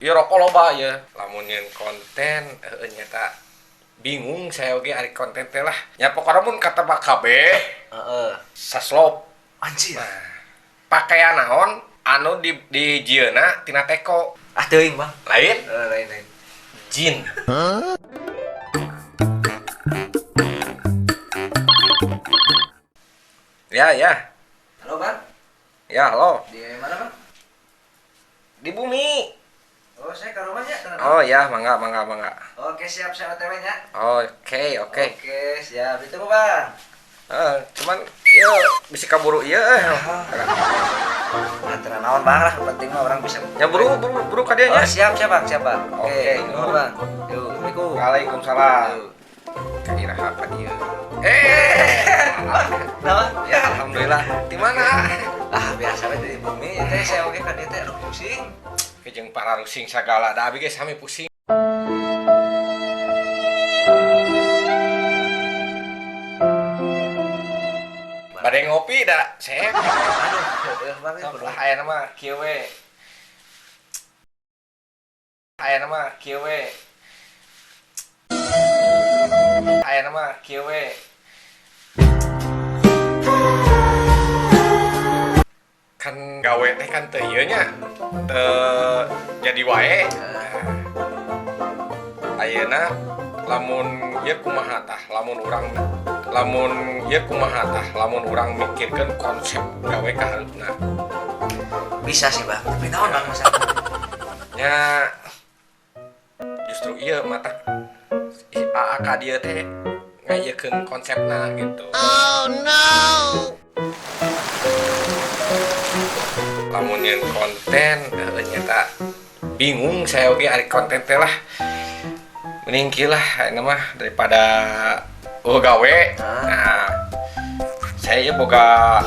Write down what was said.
ya rokok loba ya lamun nyeun konten nyata bingung saya oge ari konten teh lah nya pokona mun kata Pak KB saslop Anjir. nah pakaian naon anu di jieuna tina teko Ah teuing, Bang. lain Lain. jin ya Halo, Bang. ya halo Di mana, Bang? di bumi. Oh, saya ke rumahnya. Oh ya, mangga. Oke, siap saya OTW nya. Oke. Oke, siap. Ditunggu, Bang. Cuman ya bisa kaburu iya. Antara naon, Bang lah, penting mah orang bisa. Ya buru ka dieu Oh, nya. siap, Bang. Oke, Nuhun, Bang. Yuk, Assalamualaikum. Waalaikumsalam. Yuk. Kira apa dia? Naon? Ya alhamdulillah. Di mana? Ah, biasa we di bumi teh saya oge ka dieu teh aduh pusing. Kejeng para rusing sagala da abi ge sami pusing. Bade ngopi da, Sep. Aduh, Bang. Sampah aya mah kieu we. Aya mah kieu we. Kan gawe teh kan teu ieu nya. Teu jadi wae. Ayeuna lamun ieu kumaha tah lamun urang mikirkeun konsep gawe ka hareupna. Bisa sih, Bang. Tapi naon, Bang, masalah? Nya justru ieu mata AAK dia teh ngayekeun konsepna gitu. Oh no. Lamun nyeun konten nyata bingung saya oge ari konten teh lah. Mending kieu lah anu mah daripada gawe. Nah, saya boga